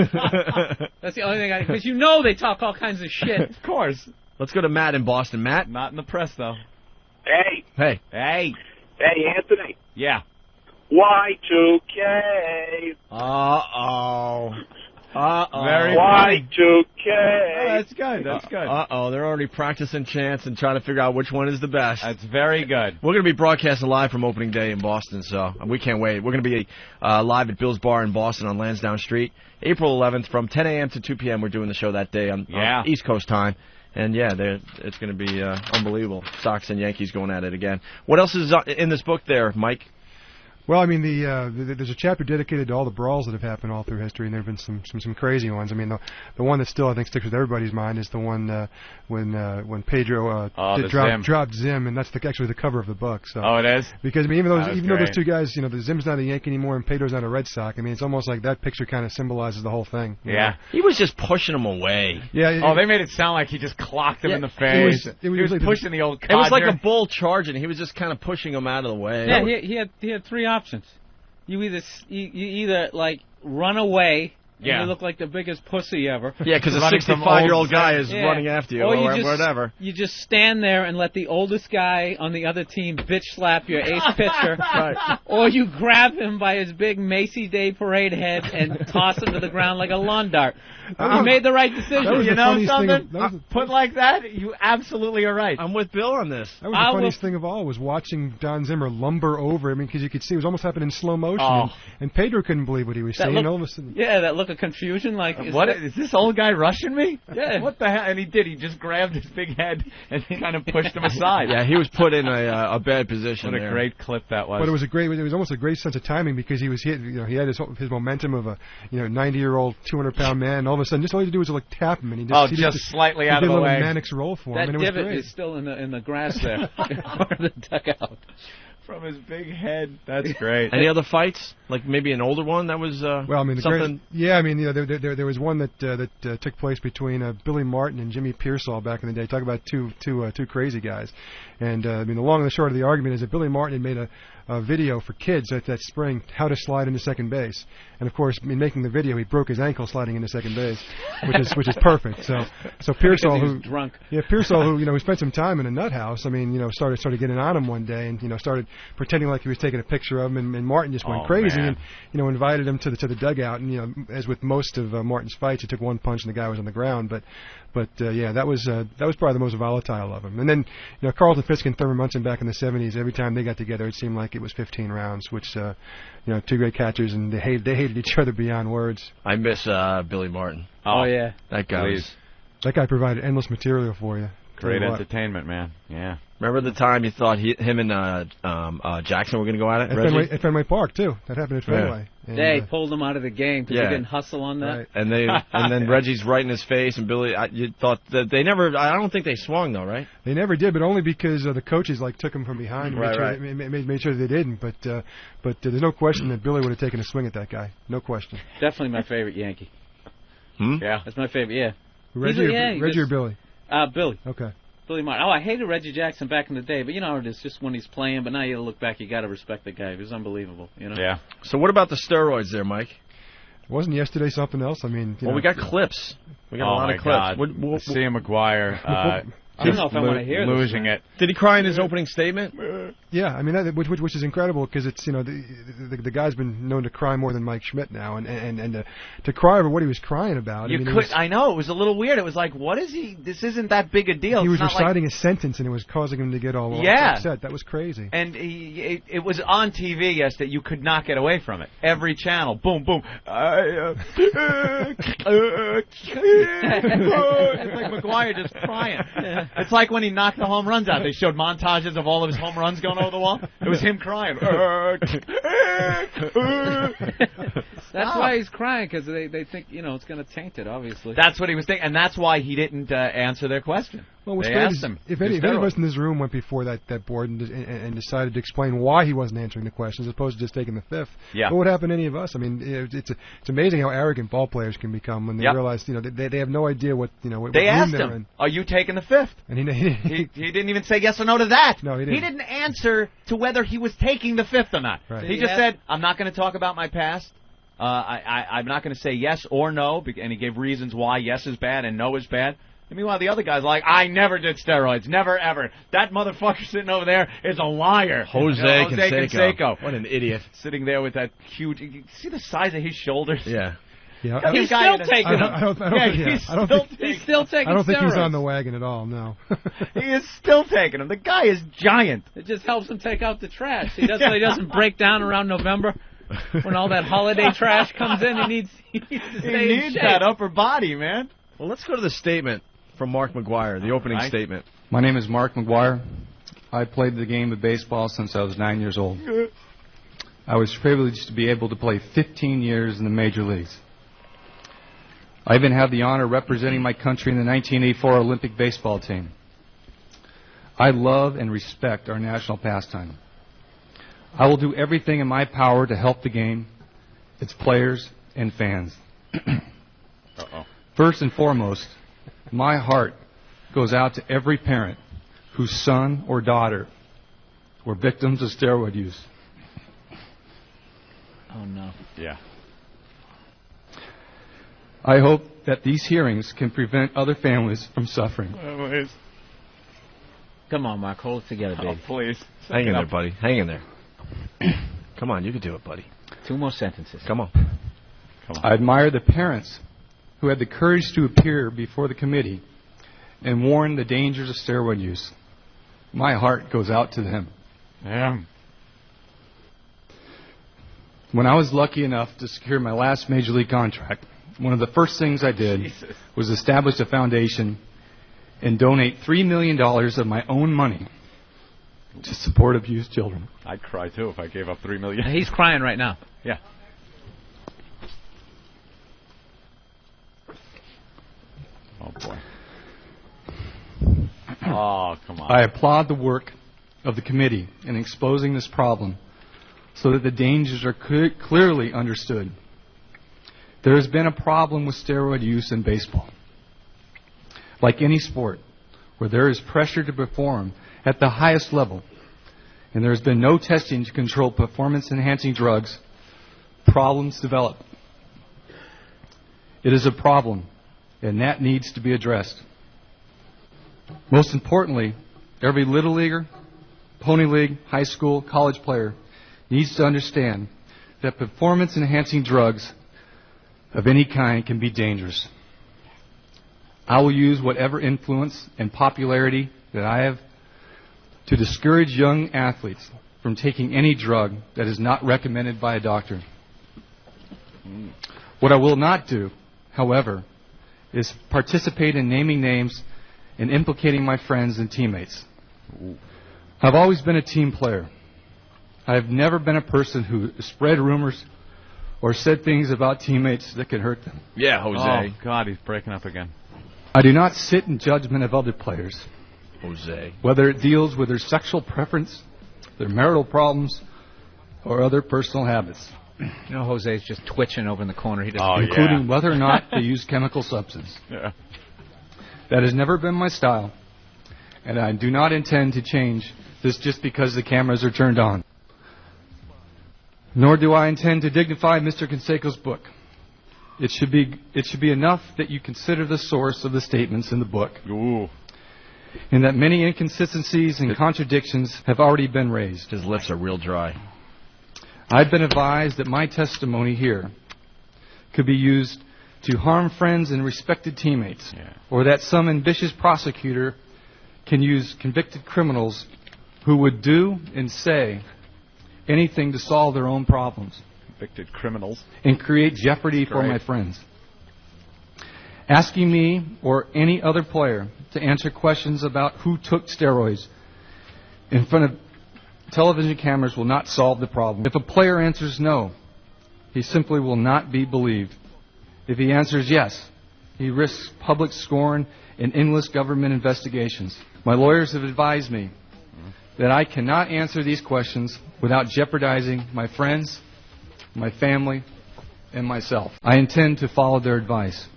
That's the only thing because they talk all kinds of shit. Of course. Let's go to Matt in Boston. Matt? Not in the press, though. Hey. Hey. Hey. Hey, Anthony. Yeah. Y2K. Uh-oh. Very Y2K. That's good. That's good. Uh-oh. They're already practicing chants and trying to figure out which one is the best. That's very good. We're going to be broadcasting live from opening day in Boston, so we can't wait. We're going to be live at Bill's Bar in Boston on Lansdowne Street, April 11th from 10 a.m. to 2 p.m. We're doing the show that day on East Coast time. And, it's going to be unbelievable. Sox and Yankees going at it again. What else is in this book there, Mike? Well, I mean, there's a chapter dedicated to all the brawls that have happened all through history, and there have been some crazy ones. I mean, the one that still I think sticks with everybody's mind is the one when Pedro dropped Zim, and that's actually the cover of the book. So. Oh, it is? Because I mean, even though those two guys, the Zim's not a Yankee anymore and Pedro's not a Red Sox. I mean, it's almost like that picture kind of symbolizes the whole thing. Yeah, he was just pushing him away. Yeah. They made it sound like he just clocked him in the face. He was like pushing the old. Codger. It was like a bull charging. He was just kind of pushing him out of the way. Yeah, he had 3 options. You either like run away. Yeah. You look like the biggest pussy ever. Yeah, because a 65-year-old guy is running after you, or whatever. You just stand there and let the oldest guy on the other team bitch slap your ace pitcher. Right. Or you grab him by his big Macy's Day Parade head and toss him to the ground like a lawn dart. You made the right decision. You know something? Put like that, you absolutely are right. I'm with Bill on this. That was the funniest thing of all, was watching Don Zimmer lumber over. I mean, because you could see it was almost happening in slow motion. Oh. And Pedro couldn't believe what he was seeing. All of a sudden, that look look of confusion, like Is this old guy rushing me? Yeah. What the hell? And he did. He just grabbed his big head and he kind of pushed him aside. Yeah, he was put in a bad position. What a great clip that was. But it was almost a great sense of timing because he had his momentum of a 90-year-old 200-pound man. And all of a sudden, just all he had to do was like tap him, and he just slightly out of the way. He did a little Mannix roll for him. That and it was divot great. is still in the grass there, the dugout. From his big head. That's great. Any other fights? Like maybe an older one that was well, I mean, something. There was one that took place between Billy Martin and Jimmy Pearsall back in the day. Talk about two crazy guys. And I mean, the long and the short of the argument is that Billy Martin had made a video for kids that spring how to slide into second base. And of course, in making the video, he broke his ankle sliding into second base, which is perfect. So Pearsall, who drunk, Pearsall, who spent some time in a nut house. I mean, started getting on him one day and started pretending like he was taking a picture of him, and Martin just went crazy man. and invited him to the dugout. And as with most of Martin's fights, he took one punch and the guy was on the ground. But that was probably the most volatile of them. And then Carlton Fisk and Thurman Munson back in the 70s, every time they got together, it seemed like it was 15 rounds, which two great catchers, and they hated each other beyond words. I miss Billy Martin. Oh yeah, that guy. That guy provided endless material for you. Great entertainment, man. Yeah. Remember the time you thought him and Jackson were going to go at it? At Fenway Park too. That happened at Fenway. Yeah. They pulled him out of the game because he didn't hustle on that. Right. And then Reggie's right in his face, and Billy. You thought that they never. I don't think they swung though, right? They never did, but only because the coaches took him from behind. And made sure they didn't. But there's no question that Billy would have taken a swing at that guy. No question. Definitely my favorite Yankee. Yeah, that's my favorite. Yeah. Reggie or Billy? Billy. Okay. Billy Martin. Oh, I hated Reggie Jackson back in the day, but it's just when he's playing. But now you look back, you got to respect the guy. He was unbelievable. Yeah. So what about the steroids there, Mike? Wasn't yesterday something else? I mean, we got clips. We got a lot of clips. God. Sam McGuire. I don't know if I want to hear this. Losing it. Did he cry in his opening statement? Yeah, I mean, which is incredible because it's the guy's been known to cry more than Mike Schmidt now, and to cry over what he was crying about. I know, it was a little weird. It was like, what is he? This isn't that big a deal. He was reciting a sentence, and it was causing him to get all upset. That was crazy. And it was on TV, yes, that you could not get away from it. Every channel, boom, boom. It's like McGuire just crying. It's like when he knocked the home runs out. They showed montages of all of his home runs going over the wall. It was him crying. That's why he's crying, because they think it's going to taint it. Obviously, that's what he was thinking, and that's why he didn't answer their question. Well, they asked him. If any of us in this room went before that board and decided to explain why he wasn't answering the questions, as opposed to just taking the fifth, what would happen to any of us? I mean, it's amazing how arrogant ball players can become when they realize they have no idea what what they room asked they're him, in. "Are you taking the fifth?" And he didn't even say yes or no to that. No, he didn't. He didn't answer to whether he was taking the fifth or not. Right. He just said, "I'm not going to talk about my past. I'm not going to say yes or no," and he gave reasons why yes is bad and no is bad. And meanwhile, the other guy's like, "I never did steroids, never ever. That motherfucker sitting over there is a liar." Jose Canseco. What an idiot! Sitting there with that huge. You see the size of his shoulders? Yeah. Yeah, he's still taking them. He's still taking I don't think steroids. he's on the wagon at all. No. He is still taking them. The guy is giant. It just helps him take out the trash. He doesn't break down around November when all that holiday trash comes in. He needs to stay in shape. That upper body, man. Well, let's go to the statement from Mark McGuire, the opening statement. My name is Mark McGuire. I played the game of baseball since I was 9 years old. I was privileged to be able to play 15 years in the major leagues. I even had the honor of representing my country in the 1984 Olympic baseball team. I love and respect our national pastime. I will do everything in my power to help the game, its players, and fans. First and foremost, my heart goes out to every parent whose son or daughter were victims of steroid use. Oh, no. Yeah. I hope that these hearings can prevent other families from suffering. Come on, Mark. Hold it together, baby. Oh, please. Hang in there, buddy. Hang in there. Come on, you can do it, buddy. 2 more sentences. Come on. I admire the parents who had the courage to appear before the committee and warn the dangers of steroid use. My heart goes out to them. Yeah. When I was lucky enough to secure my last major league contract, one of the first things I did was establish a foundation and donate $3 million of my own money to support abused children. I'd cry too if I gave up $3 million. He's crying right now. Yeah. Oh boy. Oh, come on. I applaud the work of the committee in exposing this problem so that the dangers are clearly understood. There has been a problem with steroid use in baseball. Like any sport, where there is pressure to perform at the highest level, and there has been no testing to control performance-enhancing drugs, problems develop. It is a problem, and that needs to be addressed. Most importantly, every Little Leaguer, Pony League, high school, college player needs to understand that performance-enhancing drugs of any kind can be dangerous. I will use whatever influence and popularity that I have to discourage young athletes from taking any drug that is not recommended by a doctor. What I will not do, however, is participate in naming names and implicating my friends and teammates. I've always been a team player. I have never been a person who spread rumors or said things about teammates that could hurt them. Yeah, Jose. Oh, God, he's breaking up again. I do not sit in judgment of other players. Jose. Whether it deals with their sexual preference, their marital problems, or other personal habits. You know, Jose's just twitching over in the corner. He doesn't. Including whether or not they use chemical substance. Yeah. That has never been my style, and I do not intend to change this just because the cameras are turned on. Nor do I intend to dignify Mr. Canseco's book. It should be enough that you consider the source of the statements in the book. Ooh. And that many inconsistencies and contradictions have already been raised. His lips are real dry. I've been advised that my testimony here could be used to harm friends and respected teammates, or that some ambitious prosecutor can use convicted criminals who would do and say anything to solve their own problems. Convicted criminals. And create jeopardy for my friends. Asking me or any other player to answer questions about who took steroids in front of television cameras will not solve the problem. If a player answers no, he simply will not be believed. If he answers yes, he risks public scorn and endless government investigations. My lawyers have advised me that I cannot answer these questions without jeopardizing my friends, my family, and myself. I intend to follow their advice.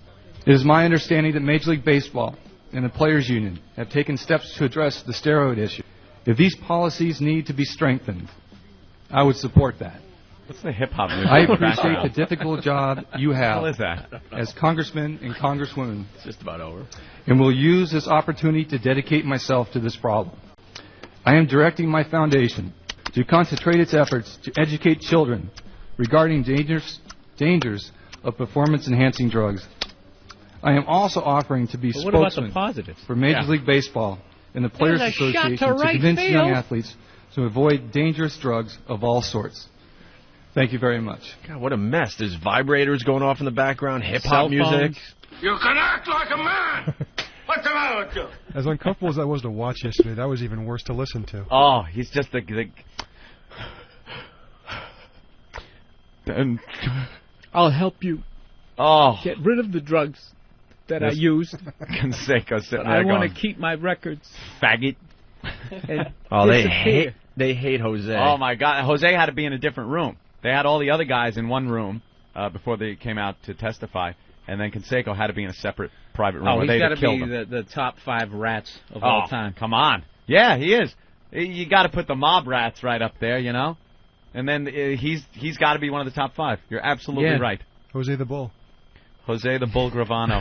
It is my understanding that Major League Baseball and the Players Union have taken steps to address the steroid issue. If these policies need to be strengthened, I would support that. What's the hip-hop music? I appreciate the difficult job you have What is that? as congressmen and congresswomen. It's just about over. And will use this opportunity to dedicate myself to this problem. I am directing my foundation to concentrate its efforts to educate children regarding dangers of performance-enhancing drugs. I am also offering to be spokesman for Major League Baseball and the Players Association to convince young athletes to avoid dangerous drugs of all sorts. Thank you very much. God, what a mess. There's vibrators going off in the background, hip-hop music. You can act like a man! What's the matter with you? As uncomfortable as that was to watch yesterday, that was even worse to listen to. Oh, he's just the and I'll help you. Oh, get rid of the drugs that I used. Canseco sitting there I want going, to keep my records. Faggot. Oh, they hate Jose. Oh my God, Jose had to be in a different room. They had all the other guys in one room before they came out to testify, and then Canseco had to be in a separate private room. Oh, where he's got to be the top 5 rats of all time. Come on. Yeah, he is. You got to put the mob rats right up there, you know? And then he's got to be one of the top 5. You're absolutely right. Jose the Bull. Jose the Bull Gravano.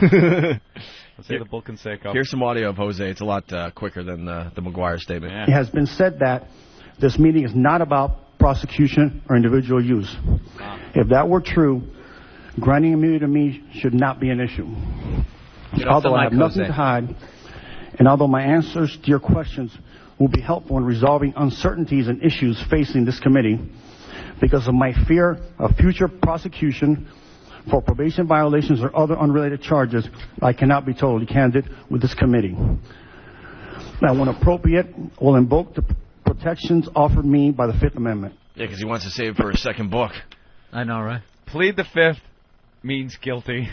Jose the Bull Canseco. Here's some audio of Jose. It's a lot quicker than the McGuire statement. It has been said that this meeting is not about prosecution or individual use. If that were true, granting immunity to me should not be an issue. Although I have nothing to hide, and although my answers to your questions will be helpful in resolving uncertainties and issues facing this committee, because of my fear of future prosecution for probation violations or other unrelated charges, I cannot be totally candid with this committee. Now, when appropriate, will invoke the protections offered me by the Fifth Amendment. Yeah, because he wants to save it for his second book. I know, right? Plead the Fifth means guilty.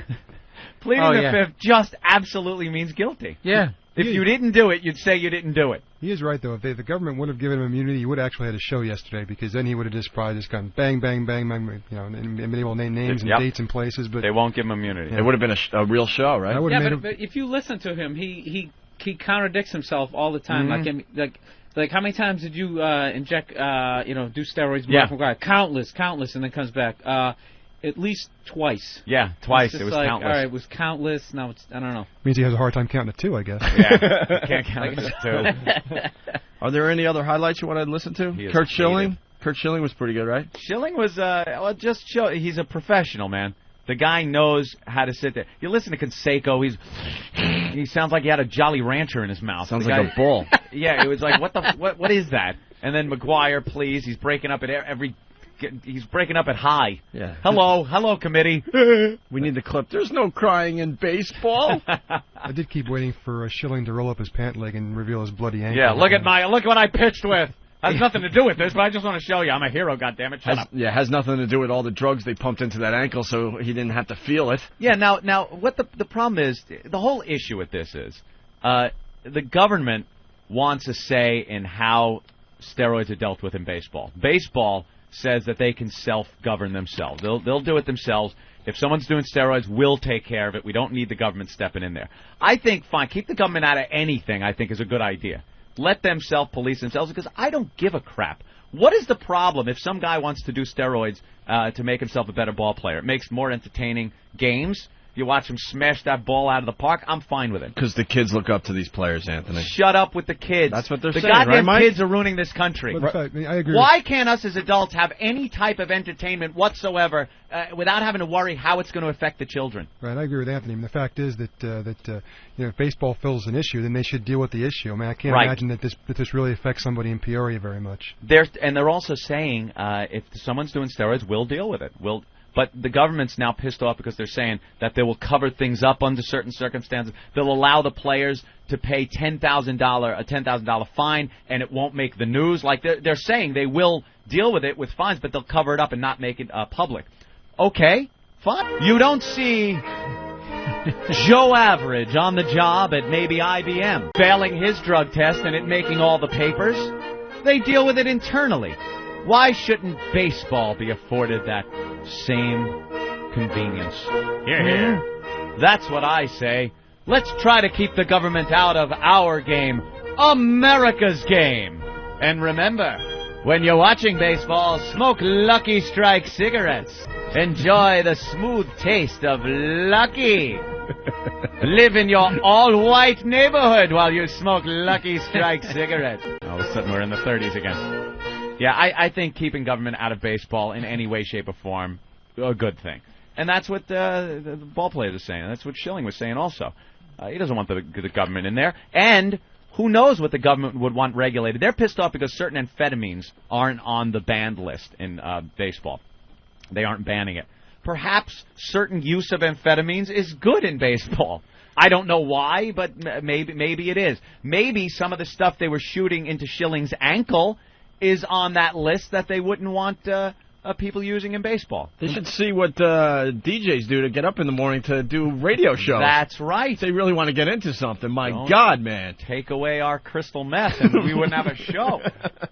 Pleading the Fifth just absolutely means guilty. Yeah. If you didn't do it, you'd say you didn't do it. He is right, though. If the government would have given him immunity, he would have actually had a show yesterday, because then he would have just probably just gone bang, bang, bang, bang, and been able to name names and dates and places. But they won't give him immunity. It would have been a real show, right? Yeah, but if you listen to him, he contradicts himself all the time. Mm-hmm. Like how many times did you inject, do steroids? Yeah. Countless, and then comes back. At least twice. Yeah, twice. It was like, countless. All right, it was countless. Now it's, I don't know. Means he has a hard time counting to 2, I guess. Yeah, you can't count to 2. Are there any other highlights you want to listen to? Kurt Schilling? Kurt Schilling was pretty good, right? Schilling was, he's a professional, man. The guy knows how to sit there. You listen to Canseco, he sounds like he had a Jolly Rancher in his mouth. Sounds like a bull. Yeah, it was like, what is that? And then McGuire, please, he's breaking up at he's breaking up at high. Yeah. Hello, committee. We need the clip. There's no crying in baseball. I did keep waiting for Schilling to roll up his pant leg and reveal his bloody ankle. Yeah, look what I pitched with. Has nothing to do with this, but I just want to show you I'm a hero. Goddammit, shut up. Yeah, has nothing to do with all the drugs they pumped into that ankle, so he didn't have to feel it. Yeah. Now, what the problem is? The whole issue with this is, the government wants a say in how steroids are dealt with in baseball. Baseball says that they can self-govern themselves. They'll do it themselves. If someone's doing steroids, we'll take care of it. We don't need the government stepping in there. I think, fine, keep the government out of anything, I think, is a good idea. Let them self-police themselves, because I don't give a crap. What is the problem if some guy wants to do steroids to make himself a better ball player? It makes more entertaining games. You watch him smash that ball out of the park, I'm fine with it. Because the kids look up to these players, Anthony. Shut up with the kids. That's what they're saying, right, goddamn Mike? kids are ruining this country. I agree. Why can't us as adults have any type of entertainment whatsoever without having to worry how it's going to affect the children? Right, I agree with Anthony. I mean, the fact is that if baseball fills an issue, then they should deal with the issue. I mean, I can't imagine that this really affects somebody in Peoria very much. They're also saying if someone's doing steroids, we'll deal with it. But the government's now pissed off because they're saying that they will cover things up under certain circumstances. They'll allow the players to pay a $10,000 fine, and it won't make the news. Like they're saying they will deal with it with fines, but they'll cover it up and not make it public. Okay, fine. You don't see Joe Average on the job at maybe IBM failing his drug test and it making all the papers. They deal with it internally. Why shouldn't baseball be afforded that same convenience? Here. That's what I say. Let's try to keep the government out of our game, America's game. And remember, when you're watching baseball, smoke Lucky Strike cigarettes. Enjoy the smooth taste of Lucky. Live in your all-white neighborhood while you smoke Lucky Strike cigarettes. All of a sudden, we're in the 30s again. Yeah, I think keeping government out of baseball in any way, shape, or form, a good thing. And that's what the ball players are saying. That's what Schilling was saying also. He doesn't want the government in there. And who knows what the government would want regulated. They're pissed off because certain amphetamines aren't on the banned list in baseball. They aren't banning it. Perhaps certain use of amphetamines is good in baseball. I don't know why, but maybe it is. Maybe some of the stuff they were shooting into Schilling's ankle is on that list that they wouldn't want people using in baseball. They should see what DJs do to get up in the morning to do radio shows. That's right. They really want to get into something. God, man. Take away our crystal meth and we wouldn't have a show.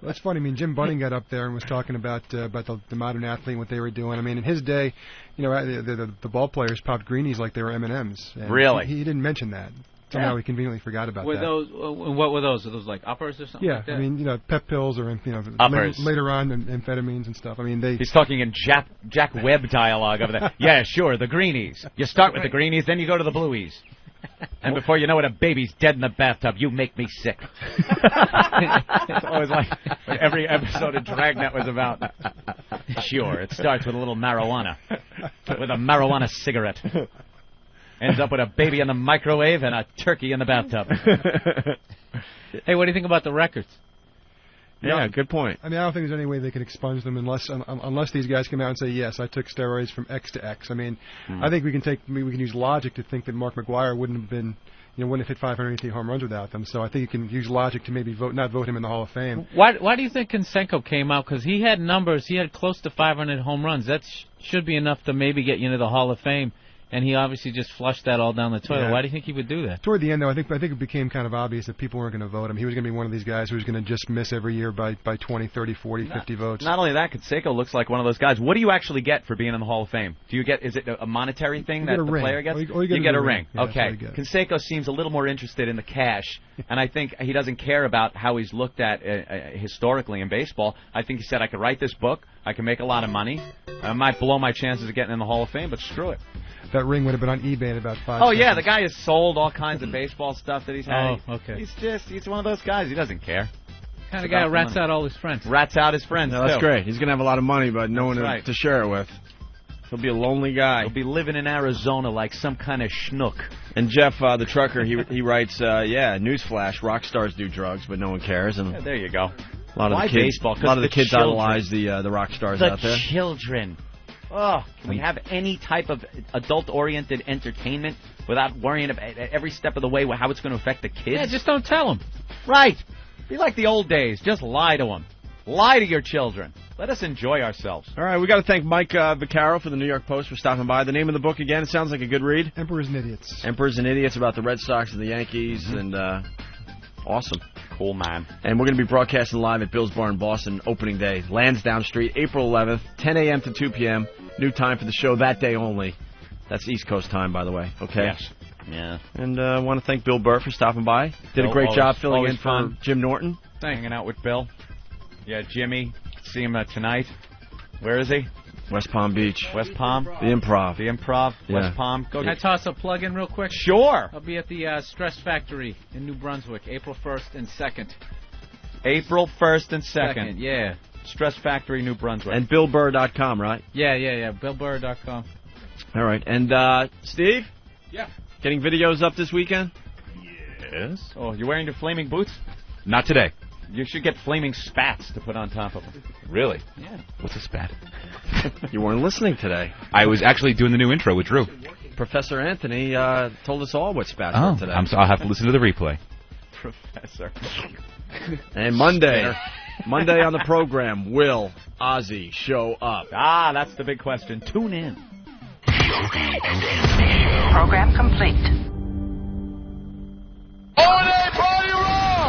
That's funny. I mean, Jim Bunning got up there and was talking about the modern athlete and what they were doing. I mean, in his day, the ball players popped greenies like they were M&Ms. Really? He didn't mention that. Somehow we conveniently forgot about that. What were those? Were those like uppers or something? Yeah, like that? I mean, pep pills or uppers. Later on, amphetamines and stuff. I mean, He's talking in Jack Webb dialogue over there. Yeah, sure, the greenies. You start with the greenies, then you go to the blueies. And before you know it, a baby's dead in the bathtub. You make me sick. It's always like every episode of Dragnet was about. Sure, it starts with a little marijuana. With a marijuana cigarette. Ends up with a baby in the microwave and a turkey in the bathtub. Hey, what do you think about the records? Yeah, good point. I mean, I don't think there's any way they can expunge them unless these guys come out and say, yes, I took steroids from X to X. I mean, I think we can use logic to think that Mark McGwire wouldn't have hit 580 home runs without them. So I think you can use logic to maybe not vote him in the Hall of Fame. Why do you think Canseco came out? Because he had numbers. He had close to 500 home runs. That should be enough to maybe get you into the Hall of Fame. And he obviously just flushed that all down the toilet. Yeah. Why do you think he would do that? Toward the end, though, I think it became kind of obvious that people weren't going to vote him. He was going to be one of these guys who was going to just miss every year by 20, 30, 40, 50 votes. Not only that, Canseco looks like one of those guys. What do you actually get for being in the Hall of Fame? Is it a monetary thing that the player gets? Or you get a ring. Yeah, okay. Canseco seems a little more interested in the cash, and I think he doesn't care about how he's looked at historically in baseball. I think he said, I could write this book, I can make a lot of money, I might blow my chances of getting in the Hall of Fame, but screw it. That ring would have been on eBay in about 5 Oh, seconds. yeah, the guy has sold all kinds of baseball stuff that he's had. Oh, okay. He's one of those guys. He doesn't care. Kind of guy who rats out all his friends. Rats out his friends, No, that's too. great. He's going to have a lot of money, but no one to share it with. He'll be a lonely guy. He'll be living in Arizona like some kind of schnook. And Jeff, the trucker, he writes, newsflash, rock stars do drugs, but no one cares. And there you go. A lot of the kids, baseball? A lot of the kids children. idolize the rock stars out there. The children. Oh, can we have any type of adult-oriented entertainment without worrying about every step of the way how it's going to affect the kids? Yeah, just don't tell them. Right. Be like the old days. Just lie to them. Lie to your children. Let us enjoy ourselves. All right, we got to thank Mike Vaccaro for the New York Post for stopping by. The name of the book again, it sounds like a good read. Emperors and Idiots. Emperors and Idiots about the Red Sox and the Yankees, and awesome. Cool, man. And we're going to be broadcasting live at Bill's Bar in Boston opening day, Lansdowne Street, April 11th, 10 a.m. to 2 p.m. New time for the show that day only. That's East Coast time, by the way. Okay. Yes. Yeah. And I want to thank Bill Burr for stopping by. Did a great job filling in for Jim Norton. Thanks. Hanging out with Bill. Yeah, Jimmy. See him tonight. Where is he? West Palm Beach. West Palm? The Improv. The Improv. Yeah. West Palm. Can I toss a plug in real quick? Sure. I'll be at the Stress Factory in New Brunswick, April 1st and 2nd. April 1st and 2nd. Yeah. Stress Factory, New Brunswick. And BillBurr.com, right? Yeah. BillBurr.com. All right. And Steve? Yeah. Getting videos up this weekend? Yes. Oh, you're wearing your flaming boots? Not today. You should get flaming spats to put on top of them. Really? Yeah. What's a spat? You weren't listening today. I was actually doing the new intro with Drew. Professor Anthony told us all what spats were today. I'll have to listen to the replay. Professor. And Monday on the program, will Ozzy show up? Ah, that's the big question. Tune in. The Opie and Anthony Show. Program complete.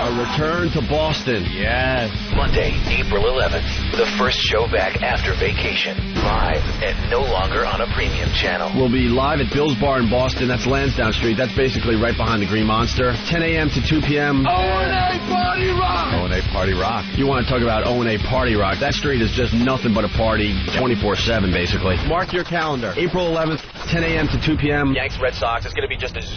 A return to Boston. Yes. Monday, April 11th. The first show back after vacation. Live and no longer on a premium channel. We'll be live at Bill's Bar in Boston. That's Lansdowne Street. That's basically right behind the Green Monster. 10 a.m. to 2 p.m. O&A Party Rock! O&A Party Rock. You want to talk about O&A Party Rock. That street is just nothing but a party 24/7, basically. Mark your calendar. April 11th, 10 a.m. to 2 p.m. Yanks Red Sox is going to be just a zoo.